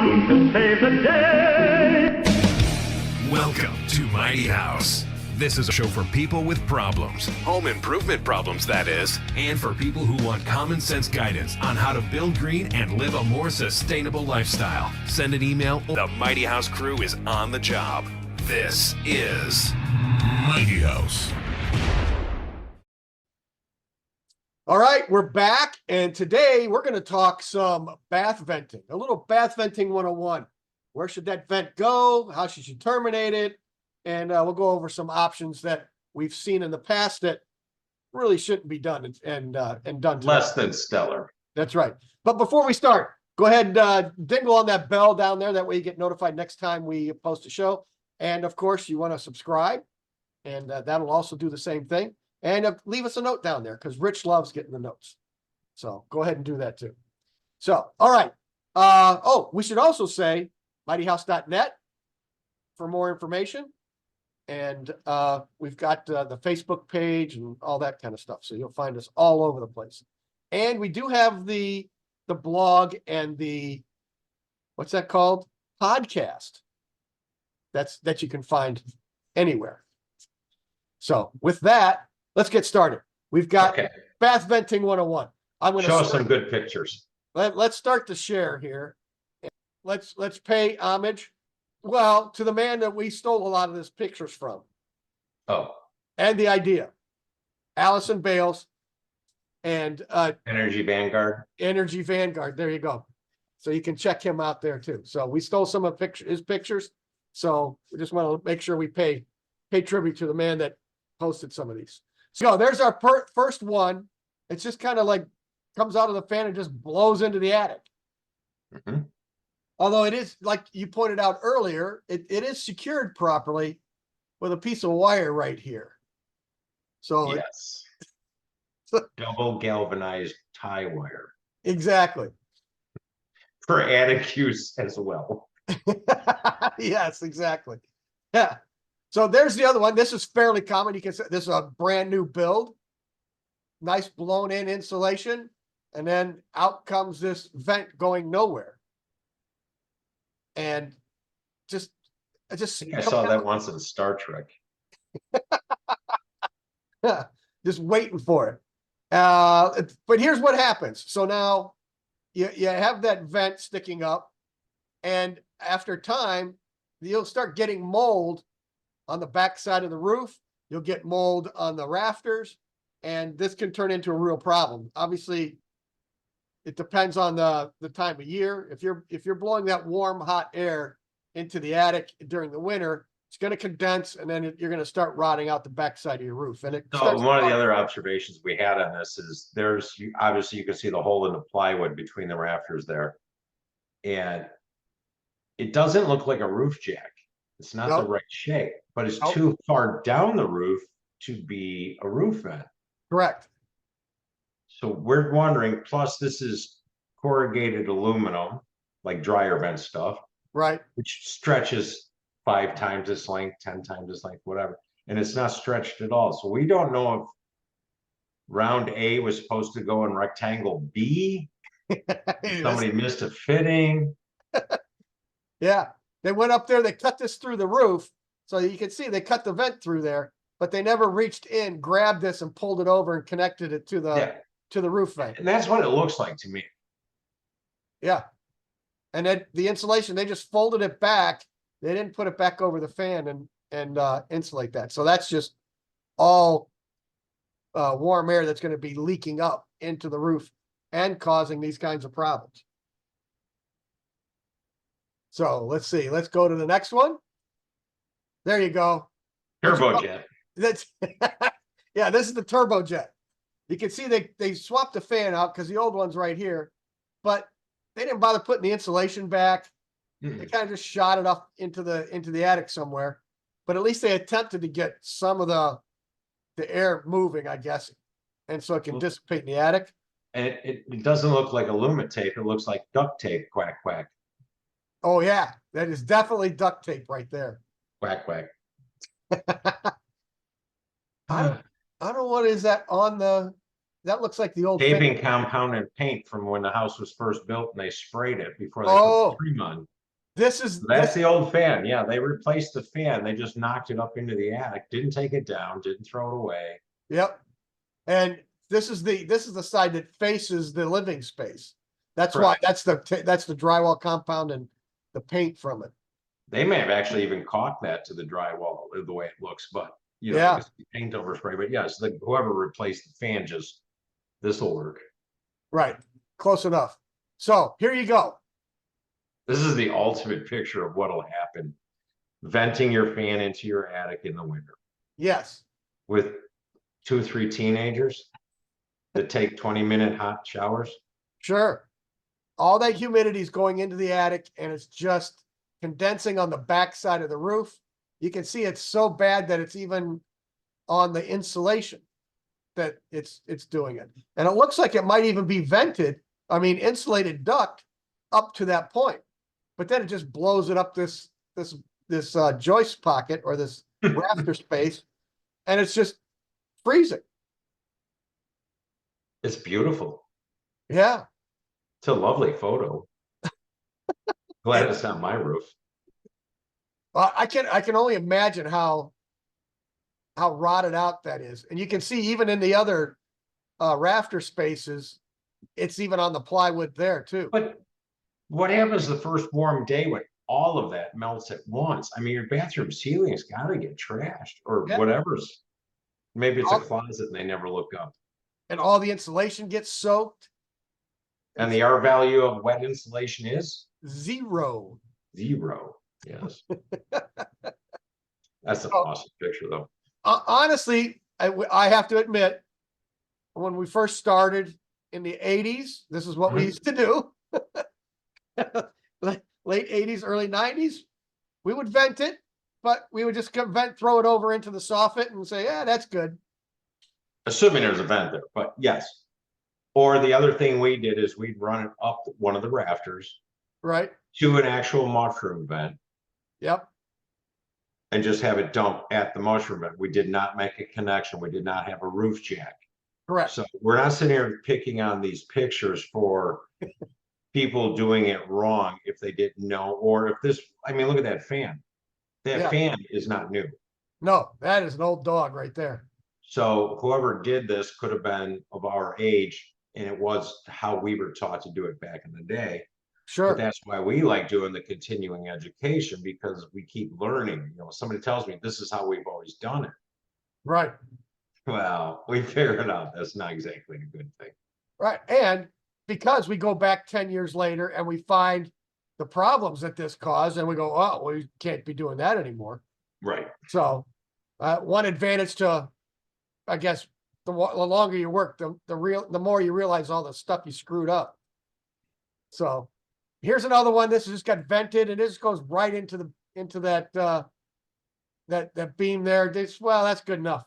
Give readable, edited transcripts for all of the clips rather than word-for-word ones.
crew to save the day. Welcome to Mighty House. This is a show for people with problems, home improvement problems, that is, and for people who want common sense guidance on how to build green and live a more sustainable lifestyle. Send an email. The Mighty House crew is on the job. This is Mighty House. All right, we're back, and today we're going to talk some bath venting, a little bath venting 101. Where should that vent go? How should you terminate it? And we'll go over some options that we've seen in the past that really shouldn't be done and done today. Less than stellar. That's right. But before we start, go ahead and dingle on that bell down there. That way you get notified next time we post a show. And of course, you want to subscribe, and that'll also do the same thing. And leave us a note down there because Rich loves getting the notes. So go ahead and do that too. So, all right. We should also say mightyhouse.net for more information. And we've got the Facebook page and all that kind of stuff. So you'll find us all over the place. And we do have the blog and the, what's that called? Podcast. That you can find anywhere. So with that, let's get started. We've got Bath Venting 101. I'm going to show us some good pictures. Let's start the share here. Let's pay homage, well, to the man that we stole a lot of these pictures from. Oh. And the idea. Allison Bales and Energy Vanguard. Energy Vanguard. There you go. So you can check him out there too. So we stole some of his pictures. So we just want to make sure we pay tribute to the man that posted some of these. So there's our first one. It's just kind of like comes out of the fan and just blows into the attic. Mm-hmm. Although it is, like you pointed out earlier, it is secured properly with a piece of wire right here. So yes, double galvanized tie wire. Exactly. For attic use as well. Yes, exactly. Yeah. So there's the other one. This is fairly common. You can say this is a brand new build. Nice blown in insulation. And then out comes this vent going nowhere. And I think I saw that once in Star Trek. Just waiting for it. But here's what happens. So now you have that vent sticking up, and after time, you'll start getting mold on the back side of the roof. You'll get mold on the rafters, and this can turn into a real problem. Obviously, it depends on the time of year. If you're blowing that warm, hot air into the attic during the winter, it's going to condense, and then you're going to start rotting out the backside of your roof. And one of the other observations we had on this is obviously you can see the hole in the plywood between the rafters there, and it doesn't look like a roof jack. It's not the right shape, but it's too far down the roof to be a roof vent. Correct. So we're wondering, plus this is corrugated aluminum, like dryer vent stuff. Right. Which stretches 5 times its length, 10 times its length, whatever. And it's not stretched at all. So we don't know if round A was supposed to go in rectangle B. Somebody missed a fitting. Yeah. They went up there, they cut this through the roof. So you can see they cut the vent through there, but they never reached in, grabbed this and pulled it over and connected it to the roof vent. And that's what it looks like to me. Yeah. And then the insulation, they just folded it back. They didn't put it back over the fan and insulate that. So that's just all warm air that's going to be leaking up into the roof and causing these kinds of problems. So let's see. Let's go to the next one. There you go. Turbojet. That's yeah, this is the turbojet. You can see they swapped the fan out because the old one's right here, but they didn't bother putting the insulation back. They kind of just shot it up into the attic somewhere. But at least they attempted to get some of the air moving, I guess, and so it can dissipate in the attic. And it doesn't look like aluminum tape. It looks like duct tape. Quack, quack. Oh, yeah. That is definitely duct tape right there. Quack, quack. I don't know what is that on the, that looks like the old Taping compounded paint from when the house was first built and they sprayed it before they put the cream on. That's the old fan. Yeah, they replaced the fan. They just knocked it up into the attic, didn't take it down, didn't throw it away. Yep. And this is the side that faces the living space. That's why Correct. that's the drywall compound and the paint from it. They may have actually even caulked that to the drywall the way it looks, but you know, Yeah. it's paint over spray. But yes, whoever replaced the fan this will work. Right. Close enough. So here you go. This is the ultimate picture of what'll happen. Venting your fan into your attic in the winter Yes. with 2 or 3 teenagers that take 20-minute hot showers. Sure. All that humidity is going into the attic and it's just condensing on the back side of the roof. You can see it's so bad that it's even on the insulation that it's doing it. And it looks like it might even be vented, insulated duct up to that point. But then it just blows it up this joist pocket or this rafter space, and it's just freezing. It's beautiful. Yeah. It's a lovely photo. Glad it's not my roof. I can only imagine how rotted out that is. And you can see even in the other rafter spaces, it's even on the plywood there too. But what happens the first warm day when all of that melts at once? I mean, your bathroom ceiling's got to get trashed or Yeah. whatever's. Maybe it's a All- closet and they never look up. And all the insulation gets soaked. And the R value of wet insulation is 0. 0. Yes. That's an Oh. awesome picture, though. Honestly, I have to admit, when we first started in the 80s, this is what we Mhm. used to do. Late 80s, early 90s, we would vent it, but we would just throw it over into the soffit and say, yeah, that's good. Assuming there's a vent there, but yes. Or the other thing we did is we'd run it up one of the rafters Right. to an actual mushroom vent Yep. and just have it dump at the mushroom vent. We did not make a connection. We did not have a roof jack. Correct. So we're not sitting here picking on these pictures for people doing it wrong if they didn't know, or if this, look at that fan. That Yeah. fan is not new. No, that is an old dog right there. So whoever did this could have been of our age, and it was how we were taught to do it back in the day. But Sure. that's why we like doing the continuing education, because we keep learning. Somebody tells me this is how we've always done it. Right. Well, we figured out that's not exactly a good thing. Right. And because we go back 10 years later and we find the problems that this caused, and we go, oh, we can't be doing that anymore. Right. So one advantage to, I guess, the longer you work, the more you realize all the stuff you screwed up. So here's another one. This just got vented and this goes right into that that beam there. That's good enough.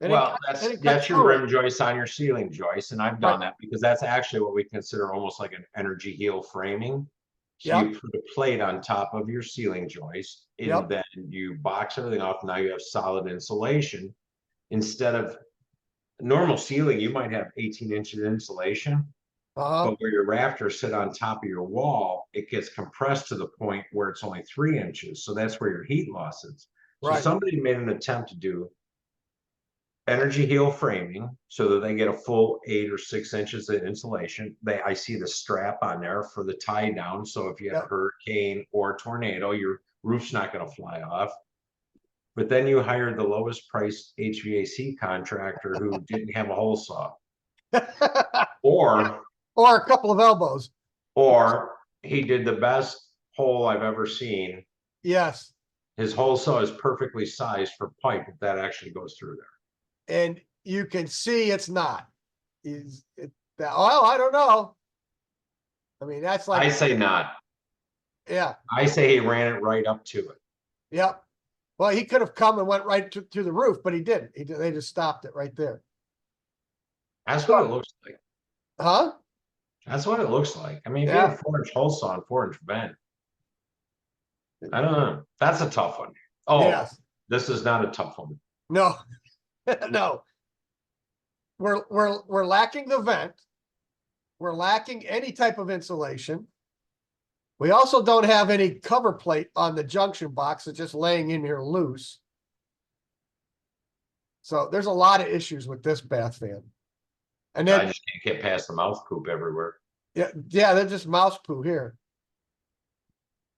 And Well, it cuts that's your through it. rim joist on your ceiling joist, and I've done that because that's actually what we consider almost like an energy heel framing. So Yep. you put a plate on top of your ceiling joist, and Yep. then you box everything off. Now you have solid insulation instead of normal ceiling. You might have 18 inches insulation, but where your rafters sit on top of your wall, it gets compressed to the point where it's only 3 inches. So that's where your heat loss is. So Right. somebody made an attempt to do energy heel framing so that they get a full 8 or 6 inches of insulation. I see the strap on there for the tie down. So if you have Yep. a hurricane or a tornado, your roof's not going to fly off. But then you hired the lowest priced HVAC contractor who didn't have a hole saw, or Or a couple of elbows. he did the best hole I've ever seen. Yes. His hole saw is perfectly sized for pipe if that actually goes through there. And you can see it's not. I don't know. That's I like, say not. yeah. I say he ran it right up to it. Yep. Well, he could have come and went right to the roof, but he didn't. They just stopped it right there. That's what it looks like. Huh? That's what it looks like. If you Yeah. have 4-inch hole saw and 4-inch vent. I don't know. That's a tough one. Oh, Yes. this is not a tough one. No. No. We're lacking the vent. We're lacking any type of insulation. We also don't have any cover plate on the junction box. It's just laying in here loose. So there's a lot of issues with this bath fan. And I then, just can't get past the mouth poop everywhere, yeah, they're just mouse poo here.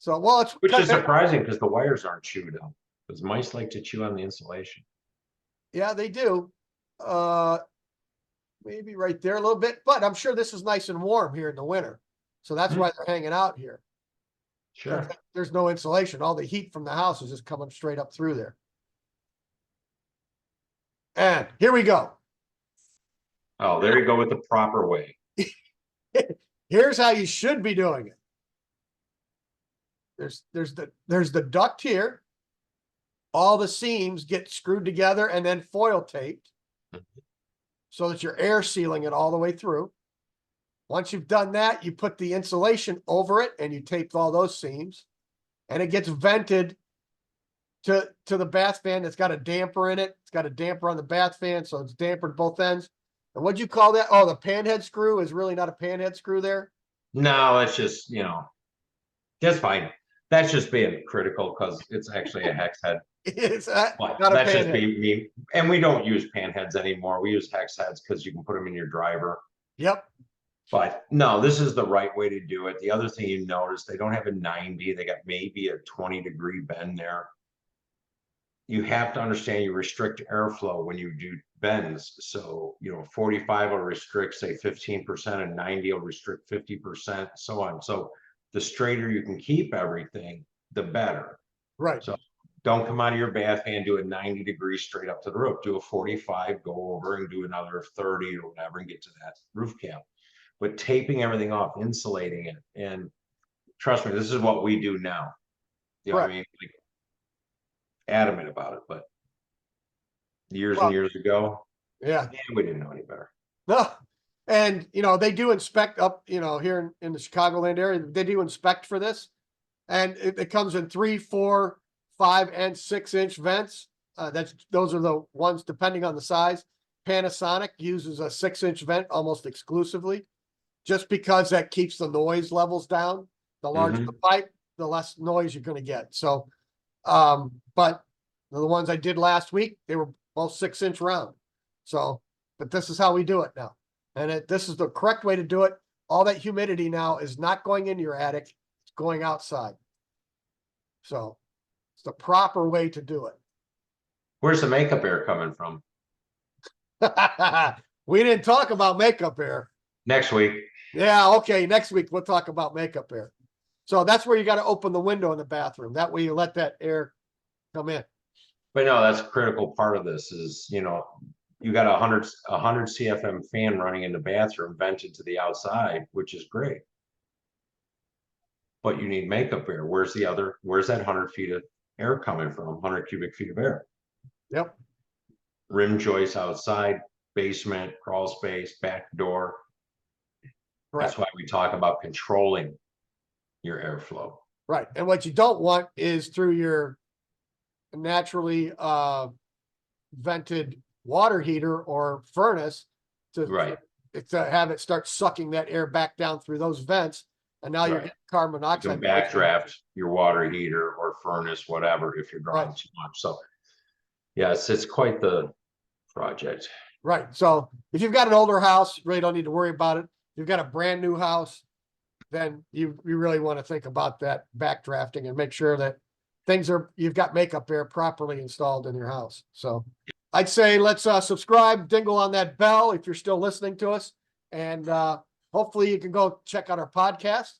So, well, it's which is surprising because the wires aren't chewed up. Because mice like to chew on the insulation. yeah, they do. Maybe right there a little bit, but I'm sure this is nice and warm here in the winter. So that's why they're hanging out here. Sure. There's no insulation. All the heat from the house is just coming straight up through there. And here we go. Oh, there you go with the proper way. Here's how you should be doing it. There's the duct here. All the seams get screwed together and then foil taped so that you're air sealing it all the way through. Once you've done that, you put the insulation over it and you tape all those seams, and it gets vented to the bath fan that's got a damper in it. It's got a damper on the bath fan, so it's dampered both ends. And what'd you call that? Oh, the panhead screw is really not a panhead screw there. No, it's just, that's fine. That's just being critical because it's actually a hex head. It's But not a that's just panhead. me. And we don't use panheads anymore. We use hex heads because you can put them in your driver. Yep. But no, this is the right way to do it. The other thing you notice, they don't have a 90. They got maybe a 20-degree bend there. You have to understand you restrict airflow when you do bends. So, 45 will restrict, say, 15%, and 90 will restrict 50%, so on. So the straighter you can keep everything, the better. Right. So don't come out of your bath fan, do a 90 degrees straight up to the roof. Do a 45, go over and do another 30 or whatever and get to that roof cap. But taping everything off, insulating it. And trust me, this is what we do now. You know what I mean? Like, adamant about it, but years and years ago, Yeah. we didn't know any better. No. And, they do inspect up, here in the Chicagoland area, they do inspect for this. And it comes in 3, 4, 5, and 6-inch vents. Those are the ones depending on the size. Panasonic uses a 6-inch vent almost exclusively, just because that keeps the noise levels down. The larger the pipe, the less noise you're going to get. So, but the ones I did last week, they were both 6-inch round. So, but this is how we do it now. And this is the correct way to do it. All that humidity now is not going into your attic. It's going outside. So it's the proper way to do it. Where's the makeup air coming from? We didn't talk about makeup air. Next week. Yeah, okay. Next week we'll talk about makeup air. So that's where you got to open the window in the bathroom. That way you let that air come in. But no, that's a critical part of this is, you got a 100 CFM fan running in the bathroom vented to the outside, which is great. But you need makeup air. Where's that 100 feet of air coming from? 100 cubic feet of air. Yep. Rim joists outside, basement, crawl space, back door. Right. That's why we talk about controlling your airflow. Right. And what you don't want is through your naturally vented water heater or furnace to have it start sucking that air back down through those vents. And now you're getting carbon You monoxide. can backdraft your water heater or furnace, whatever, if you're drawing too much. So yes, it's quite the project. Right. So if you've got an older house, you really don't need to worry about it. If you've got a brand new house, then you really want to think about that backdrafting and make sure that you've got makeup air properly installed in your house. So I'd say let's subscribe, dingle on that bell if you're still listening to us. And hopefully you can go check out our podcast.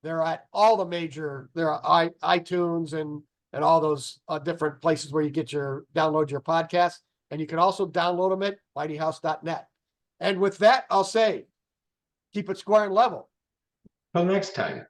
They're at all the they're at iTunes and all those different places where you download your podcast. And you can also download them at mightyhouse.net. And with that, I'll say, keep it square and level. Till next time.